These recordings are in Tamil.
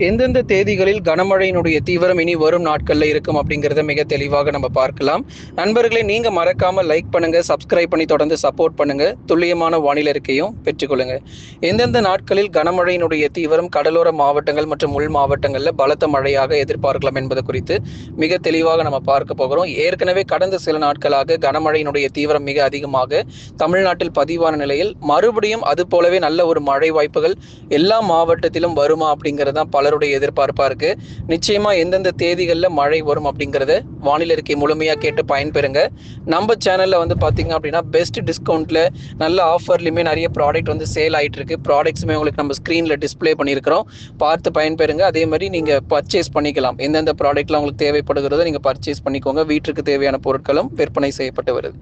எந்தெந்த தேதிகளில் கனமழையினுடைய தீவிரம் இனி வரும் நாட்கள்ல இருக்கும் அப்படிங்கிறத மிக தெளிவாக நம்ம பார்க்கலாம். நண்பர்களே, நீங்க மறக்காம லைக் பண்ணுங்க, சப்ஸ்கிரைப் பண்ணி தொடர்ந்து சப்போர்ட் பண்ணுங்க. துல்லியமான வானிலை அறிக்கையும் பெற்றுக்கொள்ளுங்க. எந்தெந்த நாட்களில் கனமழையினுடைய தீவிரம் கடலோர மாவட்டங்கள் மற்றும் உள் மாவட்டங்கள்ல பலத்த மழையாக எதிர்பார்க்கலாம் என்பது குறித்து மிக தெளிவாக நம்ம பார்க்க போகிறோம். ஏற்கனவே கடந்த சில நாட்களாக கனமழையினுடைய தீவிரம் மிக அதிகமாக தமிழ்நாட்டில் பதிவான நிலையில் மறுபடியும் அது போலவே நல்ல ஒரு மழை வாய்ப்புகள் எல்லா மாவட்டத்திலும் வருமா அப்படிங்கிறது பலருடைய எதிர்பார்ப்பா இருக்கு. நிச்சயமா எந்தெந்த தேதிகளில் மழை வரும் அப்படிங்கறத வானிலை அறிக்கை முழுமையா கேட்டு பயன்பெறுங்க. நம்ம சேனல்ல பாத்தீங்க அப்படின்னா பெஸ்ட் டிஸ்கவுண்ட்ல நல்ல ஆஃபர்லயுமே நிறைய ப்ராடக்ட் சேல் ஆயிட்டு இருக்கு. ப்ராடக்ட்ஸுமே உங்களுக்கு நம்ம ஸ்கிரீன்ல டிஸ்பிளே பண்ணியிருக்கிறோம், பார்த்து பயன்பெறுங்க. அதே மாதிரி நீங்க பர்ச்சேஸ் பண்ணிக்கலாம். எந்தெந்த ப்ராடக்ட்லாம் உங்களுக்கு தேவைப்படுகிறதோ நீங்க பர்ச்சேஸ் பண்ணிக்கோங்க. வீட்டுக்கு தேவையான பொருட்களும் விற்பனை செய்யப்பட்டு வருது.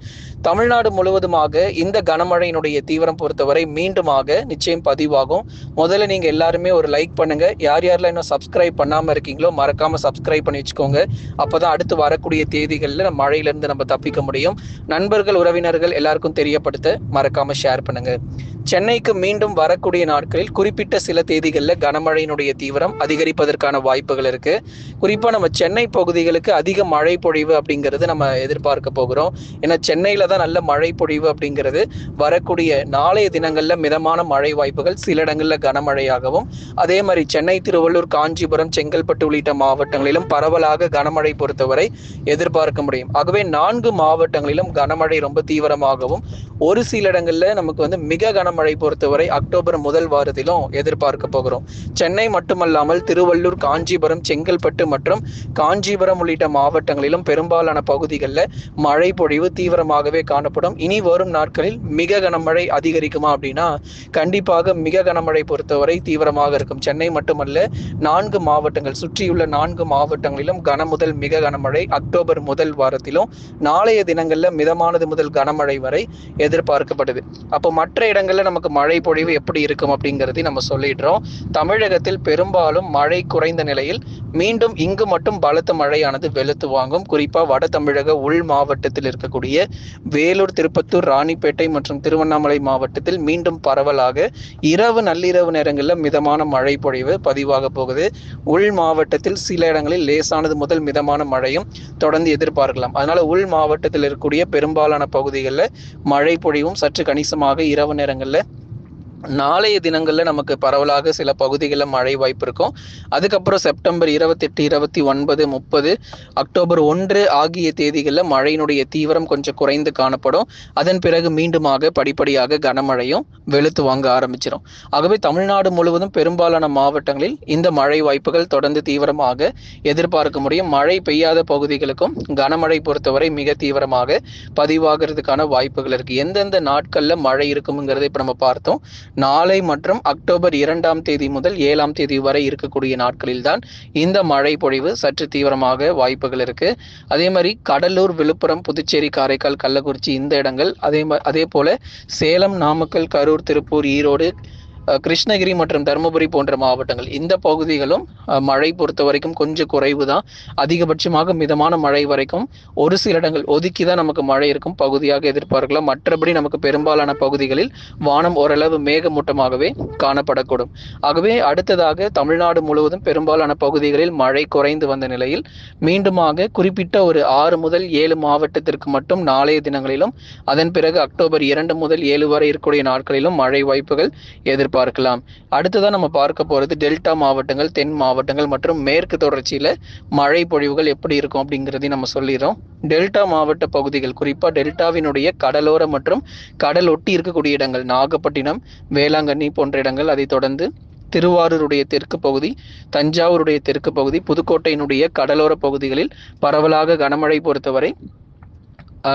தமிழ்நாடு முழுவதுமாக இந்த கனமழையினுடைய தீவிரம் பொறுத்தவரை மீண்டுமாக நிச்சயம் பதிவாகும். முதல்ல நீங்க எல்லாருமே ஒரு லைக் பண்ணுங்க. யார் யாரெல்லாம் இன்னும் சப்ஸ்கிரைப் பண்ணாம இருக்கீங்களோ மறக்காம சப்ஸ்கிரைப் பண்ணி வச்சுக்கோங்க. அப்பதான் அடுத்து வரக்கூடிய தேதிகளில் மழையிலிருந்து நம்ம தப்பிக்க முடியும். நண்பர்கள், உறவினர்கள் எல்லாருக்கும் தெரியப்படுத்த மறக்காம ஷேர் பண்ணுங்க. சென்னைக்கு மீண்டும் வரக்கூடிய நாட்களில் குறிப்பிட்ட சில தேதிகளில் கனமழையினுடைய தீவிரம் அதிகரிப்பதற்கான வாய்ப்புகள் இருக்கு. குறிப்பா நம்ம சென்னை பகுதிகளுக்கு அதிக மழை பொழிவு அப்படிங்கிறது நம்ம எதிர்பார்க்க போகிறோம். ஏன்னா சென்னையில தான் நல்ல மழை பொழிவு அப்படிங்கிறது வரக்கூடிய நாளைய தினங்கள்ல மிதமான மழை வாய்ப்புகள், சில இடங்கள்ல கனமழையாகவும், அதே மாதிரி சென்னை, திருவள்ளூர், காஞ்சிபுரம், செங்கல்பட்டு உள்ளிட்ட மாவட்டங்களிலும் பரவலாக கனமழை பொறுத்தவரை எதிர்பார்க்க முடியும். ஆகவே 4 மாவட்டங்களிலும் கனமழை ரொம்ப தீவிரமாகவும், ஒரு சில இடங்கள்ல நமக்கு மிக கனமழை பொறுத்தவரை அக்டோபர் முதல் வாரத்திலும் எதிர்பார்க்க போகிறோம். சென்னை மட்டுமல்லாமல் திருவள்ளூர், காஞ்சிபுரம், செங்கல்பட்டு மற்றும் காஞ்சிபுரம் உள்ளிட்ட மாவட்டங்களிலும் பெரும்பாலான பகுதிகளில் மழை பொழிவு தீவிரமாகவே காணப்படும். இனி வரும் நாட்களில் மிக கனமழை அதிகரிக்குமா அப்படின்னா கண்டிப்பாக மிக கனமழை பொறுத்தவரை தீவிரமாக இருக்கும். சென்னை மட்டுமல்ல, 4 மாவட்டங்கள், சுற்றியுள்ள 4 மாவட்டங்களிலும் கன முதல் மிக கனமழை அக்டோபர் முதல் வாரத்திலும், நாளைய தினங்கள்ல மிதமானது முதல் கனமழை வரை எதிர்பார்க்கப்படுது. அப்போ மற்ற இடங்கள்ல நமக்கு மழை பொழிவு எப்படி இருக்கும் அப்படிங்கிறதை நம்ம சொல்லிடுறோம். தமிழகத்தில் பெரும்பாலும் மழை குறைந்த நிலையில் மீண்டும் இங்கு மட்டும் பலத்த மழையானது வெளுத்து வாங்கும். குறிப்பா வட தமிழக உள் மாவட்டத்தில் இருக்கக்கூடிய வேலூர், திருப்பத்தூர், ராணிப்பேட்டை மற்றும் திருவண்ணாமலை மாவட்டத்தில் மீண்டும் பரவலாக இரவு நள்ளிரவு நேரங்களில் மிதமான மழை பொழிவு பதிவாக போகுது. உள் மாவட்டத்தில் சில இடங்களில் லேசானது முதல் மிதமான மழையும் தொடர்ந்து எதிர்பார்க்கலாம். அதனால உள் மாவட்டத்தில் இருக்கக்கூடிய பெரும்பாலான பகுதிகளில் மழை பொழிவும் சற்று கணிசமாக இரவு நேரங்களில் நாளைய தினங்கள்ல நமக்கு பரவலாக சில பகுதிகளில் மழை வாய்ப்பு இருக்கும். அதுக்கப்புறம் செப்டம்பர் 28, 29, 30, அக்டோபர் 1 ஆகிய தேதிகளில் மழையினுடைய தீவிரம் கொஞ்சம் குறைந்து காணப்படும். அதன் பிறகு மீண்டுமாக படிப்படியாக கனமழையும் வெளுத்து வாங்க ஆரம்பிச்சிடும். ஆகவே தமிழ்நாடு முழுவதும் பெரும்பாலான மாவட்டங்களில் இந்த மழை வாய்ப்புகள் தொடர்ந்து தீவிரமாக எதிர்பார்க்க முடியும். மழை பெய்யாத பகுதிகளுக்கும் கனமழை பொறுத்தவரை மிக தீவிரமாக பதிவாகிறதுக்கான வாய்ப்புகள் இருக்கு. எந்தெந்த நாட்கள்ல மழை இருக்குங்கிறத இப்ப நம்ம பார்த்தோம். நாளை மற்றும் அக்டோபர் 2ஆம் தேதி முதல் 7ஆம் தேதி வரை இருக்கக்கூடிய நாட்களில் தான் இந்த மழை பொழிவு சற்று தீவிரமாக வாய்ப்புகள் இருக்கு. அதே மாதிரி கடலூர், விழுப்புரம், புதுச்சேரி, காரைக்கால், கள்ளக்குறிச்சி இந்த இடங்கள், அதே போல சேலம், நாமக்கல், கரூர், திருப்பூர், ஈரோடு, கிருஷ்ணகிரி மற்றும் தருமபுரி போன்ற மாவட்டங்கள், இந்த பகுதிகளும் மழை பொறுத்த வரைக்கும் கொஞ்சம் குறைவு தான். அதிகபட்சமாக மிதமான மழை வரைக்கும் ஒரு சில இடங்கள் ஒதுக்கி தான் நமக்கு மழை இருக்கும் பகுதியாக எதிர்பார்க்கலாம். மற்றபடி நமக்கு பெரும்பாலான பகுதிகளில் வானம் ஓரளவு மேகமூட்டமாகவே காணப்படக்கூடும். ஆகவே அடுத்ததாக தமிழ்நாடு முழுவதும் பெரும்பாலான பகுதிகளில் மழை குறைந்து வந்த நிலையில் மீண்டுமாக குறிப்பிட்ட ஒரு 6 முதல் 7 மாவட்டத்திற்கு மட்டும் நாளைய தினங்களிலும், அதன் பிறகு அக்டோபர் 2 முதல் 7 வரை இருக்கக்கூடிய நாட்களிலும் மழை வாய்ப்புகள் எதிர்பார்க்கலாம். அடுத்ததான் நம்ம பார்க்க போறது டெல்டா மாவட்டங்கள், தென் மாவட்டங்கள் மற்றும் மேற்கு தொடர்ச்சியில மழை பொழிவுகள் எப்படி இருக்கும் அப்படிங்கிறதையும் நம்ம சொல்லிடுறோம். டெல்டா மாவட்ட பகுதிகள், குறிப்பா டெல்டாவினுடைய கடலோர மற்றும் கடல் ஒட்டி இருக்கக்கூடிய இடங்கள், நாகப்பட்டினம், வேளாங்கண்ணி போன்ற இடங்கள், அதை தொடர்ந்து திருவாரூருடைய தெற்கு பகுதி, தஞ்சாவூருடைய தெற்கு பகுதி, புதுக்கோட்டையினுடைய கடலோர பகுதிகளில் பரவலாக கனமழை பொறுத்தவரை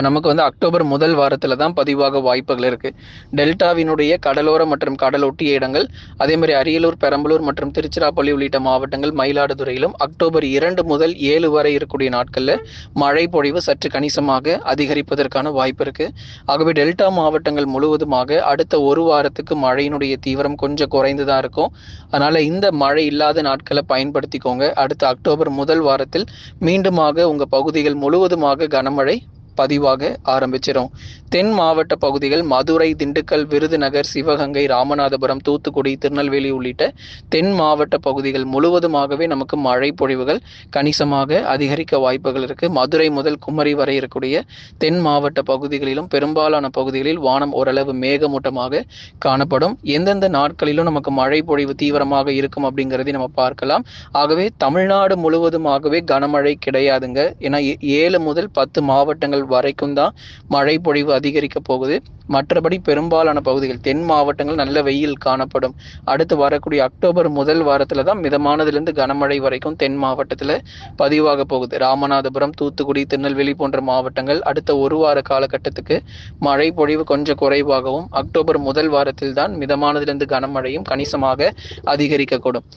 நமக்கு அக்டோபர் முதல் வாரத்துல தான் பதிவாக வாய்ப்புகள் இருக்கு. டெல்டாவினுடைய கடலோர மற்றும் கடல் ஒட்டிய இடங்கள், அதே மாதிரி அரியலூர், பெரம்பலூர் மற்றும் திருச்சிராப்பள்ளி உள்ளிட்ட மாவட்டங்கள், மயிலாடுதுறையிலும் அக்டோபர் 2 முதல் 7 வரை இருக்கக்கூடிய நாட்கள்ல மழை பொழிவு சற்று கணிசமாக அதிகரிப்பதற்கான வாய்ப்பு இருக்கு. ஆகவே டெல்டா மாவட்டங்கள் முழுவதுமாக அடுத்த ஒரு வாரத்துக்கு மழையினுடைய தீவிரம் கொஞ்சம் குறைந்துதான் இருக்கும். அதனால இந்த மழை இல்லாத நாட்களை பயன்படுத்திக்கோங்க. அடுத்த அக்டோபர் முதல் வாரத்தில் மீண்டுமாக உங்க பகுதிகள் முழுவதுமாக கனமழை பதிவாக ஆரம்பிச்சிடும். தென் மாவட்ட பகுதிகள் மதுரை, திண்டுக்கல், விருதுநகர், சிவகங்கை, ராமநாதபுரம், தூத்துக்குடி, திருநெல்வேலி உள்ளிட்ட தென் மாவட்ட பகுதிகள் முழுவதுமாகவே நமக்கு மழை பொழிவுகள் கணிசமாக அதிகரிக்க வாய்ப்புகள் இருக்கு. மதுரை முதல் குமரி வரை இருக்கக்கூடிய தென் மாவட்ட பகுதிகளிலும் பெரும்பாலான பகுதிகளில் வானம் ஓரளவு மேகமூட்டமாக காணப்படும். எந்தெந்த நாட்களிலும் நமக்கு மழை பொழிவு தீவிரமாக இருக்கும் அப்படிங்கிறதை நம்ம பார்க்கலாம். ஆகவே தமிழ்நாடு முழுவதுமாகவே கனமழை கிடையாதுங்க. ஏன்னா 7 முதல் 10 மாவட்டங்கள் வரைக்கும் தான் மழை பொழிவு அதிகரிக்க போகுது. மற்றபடி பெரும்பாலான பகுதிகள் தென் மாவட்டங்கள் நல்ல வெயில் காணப்படும். அடுத்து வரக்கூடிய அக்டோபர் முதல் வாரத்துல தான் மிதமானதிலிருந்து கனமழை வரைக்கும் தென் மாவட்டத்தில் பதிவாக போகுது. ராமநாதபுரம், தூத்துக்குடி, திருநெல்வேலி போன்ற மாவட்டங்கள் அடுத்த ஒரு வார காலகட்டத்துக்கு மழை பொழிவு கொஞ்சம் குறைவாகவும் அக்டோபர் முதல் வாரத்தில் தான் மிதமானதிலிருந்து கனமழையும் கணிசமாக அதிகரிக்கக்கூடும்.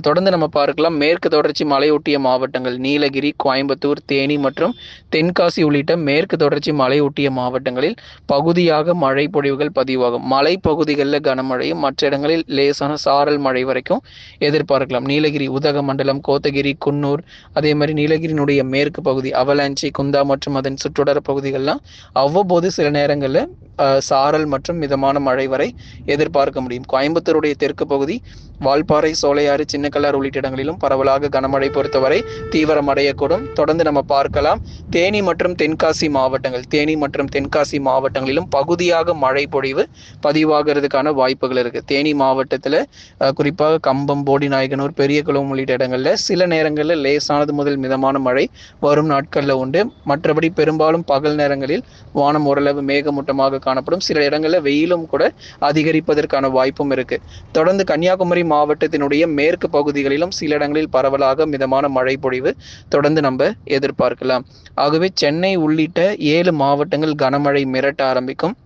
தொடர்ந்து நம்ம பார்க்கலாம். மேற்கு தொடர்ச்சி மலையொட்டிய மாவட்டங்கள் நீலகிரி, கோயம்புத்தூர், தேனி மற்றும் தென்காசி உள்ளிட்ட மேற்கு தொடர்ச்சி மலையொட்டிய மாவட்டங்களில் பகுதியாக மழை பொழிவுகள் பதிவாகும். மலை பகுதிகளில் கனமழையும் மற்ற இடங்களில் லேசான சாரல் மழை வரைக்கும் எதிர்பார்க்கலாம். நீலகிரி, உதகமண்டலம், கோத்தகிரி, குன்னூர், அதே மாதிரி நீலகிரியினுடைய மேற்கு பகுதி அவலாஞ்சி, குந்தா மற்றும் அதன் சுற்றுவட்டார பகுதிகள்லாம் அவ்வப்போது சில நேரங்களில் சாரல் மற்றும் மிதமான மழை வரை எதிர்பார்க்க முடியும். கோயம்புத்தூருடைய தெற்கு பகுதி வால்பாறை, சோலையாறு, சின்னக்கல்லார் உள்ளிட்ட இடங்களிலும் பரவலாக கனமழை பொறுத்தவரை தீவிரமடையக்கூடும். தொடர்ந்து நம்ம பார்க்கலாம். தேனி மற்றும் தென்காசி மாவட்டங்களிலும் பகுதியாக மழை பொழிவு பதிவாகிறதுக்கான வாய்ப்புகள் இருக்கு. தேனி மாவட்டத்தில் குறிப்பாக கம்பம், போடிநாயகனூர், பெரியகுளம் உள்ளிட்ட இடங்கள்ல சில நேரங்களில் லேசானது முதல் மிதமான மழை வரும் நாட்களில் உண்டு. மற்றபடி பெரும்பாலும் பகல் நேரங்களில் வானம் ஓரளவு மேகமூட்டமாக காணப்படும். சில இடங்களில் வெயிலும் கூட அதிகரிப்பதற்கான வாய்ப்பும் இருக்கு. தொடர்ந்து கன்னியாகுமரி மாவட்டத்தினுடைய மேற்கு பகுதிகளிலும் சில இடங்களில் பரவலாக மிதமான மழை பொழிவு தொடர்ந்து நம்ம எதிர்பார்க்கலாம். ஆகவே சென்னை உள்ளிட்ட 7 மாவட்டங்கள் கனமழை மிரட்ட ஆரம்பிக்கும்.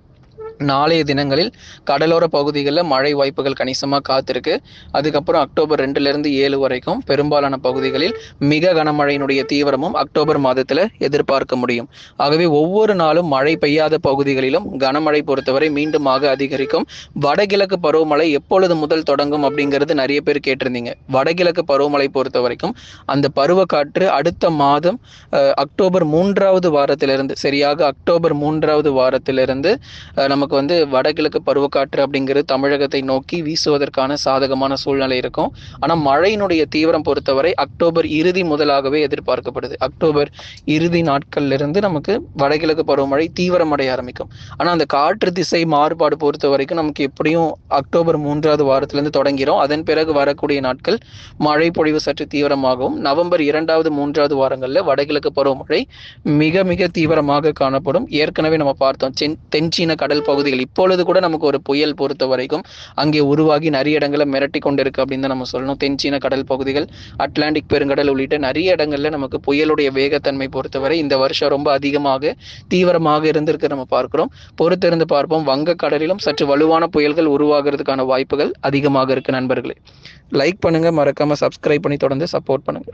நாளைய தினங்களில் கடலோர பகுதிகளில் மழை வாய்ப்புகள் கணிசமாக காத்திருக்கு. அதுக்கப்புறம் அக்டோபர் 2லிருந்து 7 வரைக்கும் பெரும்பாலான பகுதிகளில் மிக கனமழையினுடைய தீவிரமும் அக்டோபர் மாதத்தில் எதிர்பார்க்க முடியும். ஆகவே ஒவ்வொரு நாளும் மழை பெய்யாத பகுதிகளிலும் கனமழை பொறுத்தவரை மீண்டுமாக அதிகரிக்கும். வடகிழக்கு பருவமழை எப்பொழுது முதல் தொடங்கும் அப்படிங்கிறது நிறைய பேர் கேட்டிருந்தீங்க. வடகிழக்கு பருவமழை பொறுத்த வரைக்கும் அந்த பருவக்காற்று அடுத்த மாதம் அக்டோபர் 3வது வாரத்திலிருந்து சரியாக அக்டோபர் 3வது வாரத்திலிருந்து நமக்கு வடகிழக்கு பருவக்காற்று அப்படிங்கிறது தமிழகத்தை நோக்கி வீசுவதற்கான சாதகமான சூழ்நிலை இருக்கும். ஆனால் மழையினுடைய தீவிரம் பொறுத்தவரை அக்டோபர் இறுதி முதலாகவே எதிர்பார்க்கப்படுது. அக்டோபர் இறுதி நாட்கள்லிருந்து நமக்கு வடகிழக்கு பருவமழை தீவிரமடைய ஆரம்பிக்கும். ஆனால் அந்த காற்று திசை மாறுபாடு பொறுத்த வரைக்கும் நமக்கு எப்படியும் அக்டோபர் 3வது வாரத்திலிருந்து தொடங்கிறோம். அதன் பிறகு வரக்கூடிய நாட்கள் மழை பொழிவு சற்று தீவிரமாகவும் நவம்பர் 2வது 3வது வாரங்களில் வடகிழக்கு பருவமழை மிக மிக தீவிரமாக காணப்படும். ஏற்கனவே நம்ம பார்த்தோம் தென்சீன கடல் பகுதிகள் இப்பொழுது கூட நமக்கு ஒரு புயல் பொறுத்த வரைக்கும் அங்கே உருவாகி நிறைய இடங்களை மிரட்டி கொண்டிருக்கு அப்படின்னு தான் நம்ம சொல்லணும். தென்சீன கடல் பகுதிகள், அட்லாண்டிக் பெருங்கடல் உள்ளிட்ட நிறைய இடங்கள்ல நமக்கு புயலுடைய வேகத்தன்மை பொறுத்தவரை இந்த வருஷம் ரொம்ப அதிகமாக தீவிரமாக இருந்திருக்கு நம்ம பார்க்கிறோம். பொறுத்திருந்து பார்ப்போம். வங்க கடலிலும் சற்று வலுவான புயல்கள் உருவாகிறதுக்கான வாய்ப்புகள் அதிகமாக இருக்கு. நண்பர்களே, லைக் பண்ணுங்க, மறக்காம சப்ஸ்கிரைப் பண்ணி தொடர்ந்து சப்போர்ட் பண்ணுங்க.